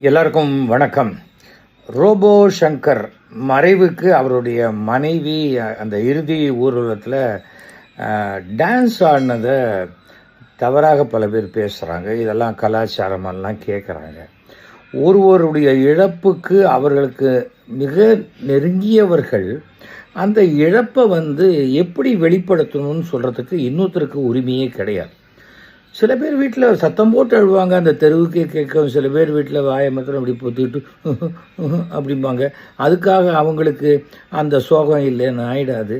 எல்லாருக்கும் வணக்கம். ரோபோ சங்கர் மறைவுக்கு அவருடைய மனைவி அந்த இறுதி ஊர்வலத்தில் டான்ஸ் ஆடினதை தவறாக பல பேர் பேசுகிறாங்க. இதெல்லாம் கலாச்சாரமெல்லாம் கேட்குறாங்க. ஒருவருடைய இழப்புக்கு அவர்களுக்கு மிக நெருங்கியவர்கள் அந்த இழப்பை எப்படி வெளிப்படுத்தணும்னு சொல்கிறதுக்கு இன்னொருத்தருக்கு உரிமையே கிடையாது. சில பேர் வீட்டில் சத்தம் போட்டு அழுவாங்க, அந்த தெருவுக்கே கேட்கும். சில பேர் வீட்டில் வாயை மாத்திரம் அப்படி பொத்திட்டு அப்படிம்பாங்க. அதுக்காக அவங்களுக்கு அந்த சோகம் இல்லைன்னு ஆயிடாது.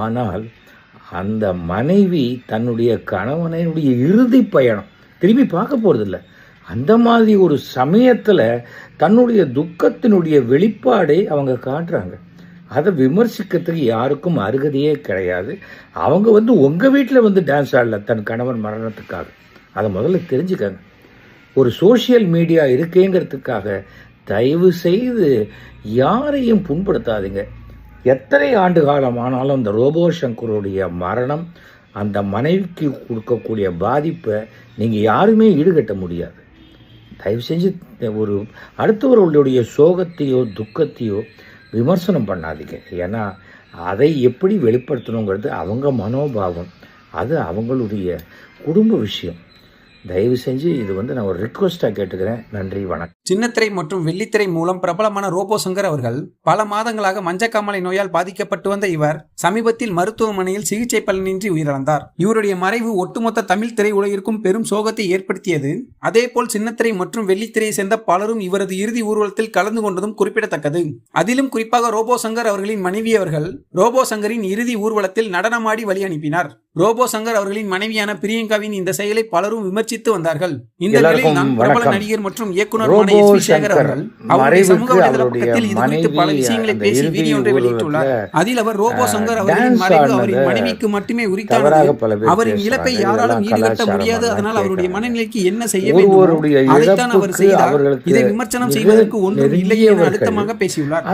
ஆனால் அந்த மனைவி தன்னுடைய கணவனுடைய இறுதி பயணம் திரும்பி பார்க்க போகிறதில்ல. அந்த மாதிரி ஒரு சமயத்தில் தன்னுடைய துக்கத்தினுடைய வெளிப்பாடை அவங்க காட்டுறாங்க. அதை விமர்சிக்கிறதுக்கு யாருக்கும் அருகதையே கிடையாது. அவங்க உங்கள் வீட்டில் டான்ஸ் ஆடல தன் கணவன் மரணத்துக்காக. அதை முதல்ல தெரிஞ்சுக்கங்க. ஒரு சோஷியல் மீடியா இருக்கேங்கிறதுக்காக தயவு செய்து யாரையும் புண்படுத்தாதீங்க. எத்தனை ஆண்டு காலம் ஆனாலும் அந்த ரோபோ சங்கருடைய மரணம் அந்த மனைவிக்கு கொடுக்கக்கூடிய பாதிப்பை நீங்கள் யாருமே ஈடுகட்ட முடியாது. தயவு செஞ்சு ஒரு அடுத்தவர்களுடைய சோகத்தையோ துக்கத்தையோ விமர்சனம் பண்ணாதீங்க. ஏன்னா அதை எப்படி வெளிப்படுத்தணுங்கிறது அவங்க மனோபாவம், அது அவங்களுடைய குடும்ப விஷயம். தயவு செஞ்சு இது நான் ஒரு ரிக்வெஸ்ட்டாக கேட்டுக்கிறேன். நன்றி, வணக்கம். சின்னத்திரை மற்றும் வெள்ளித்திரை மூலம் பிரபலமான ரோபோ சங்கர் அவர்கள் பல மாதங்களாக மஞ்சக்காமலை நோயால் பாதிக்கப்பட்டு வந்த இவர் சமீபத்தில் மருத்துவமனையில் சிகிச்சை பலனின்றி உயிரிழந்தார். இவருடைய மறைவு ஒட்டுமொத்த தமிழ் திரை உலகிற்கும் பெரும் சோகத்தை ஏற்படுத்தியது. அதேபோல் சின்னத்திரை மற்றும் வெள்ளித்திரையை சேர்ந்த பலரும் இவரது இறுதி ஊர்வலத்தில் கலந்து கொண்டதும் குறிப்பிடத்தக்கது. அதிலும் குறிப்பாக ரோபோ சங்கர் அவர்களின் மனைவி அவர்கள் ரோபோ சங்கரின் இறுதி ஊர்வலத்தில் நடனமாடி வழி அனுப்பினார். ரோபோ சங்கர் அவர்களின் மனைவியான பிரியங்காவின் இந்த செயலை பலரும் விமர்சித்து வந்தார்கள். இந்த நிலையில் தான் பிரபல நடிகர் மற்றும் இயக்குனர் சேகர் அவர்கள் அவருடைய சமூக வலைதள பக்கத்தில் இது குறித்து பல விஷயங்களை பேசி வீடியோ ஒன்றை வெளியிட்டுள்ளார். அதில் அவர் ரோபோ சங்கர் அவர்களின் மறைவு அவரின் மனைவிக்கு மட்டுமே உரித்தானது. அவரின் இழப்பை யாராலும் ஈடுகட்ட முடியாது. அதனால் அவருடைய மனநிலைக்கு என்ன செய்ய வேண்டும் அதைத்தான் அவர் செய்தார். இதை விமர்சனம் செய்வதற்கு ஒன்றும் இல்லை என அழுத்தமாக பேசியுள்ளார்.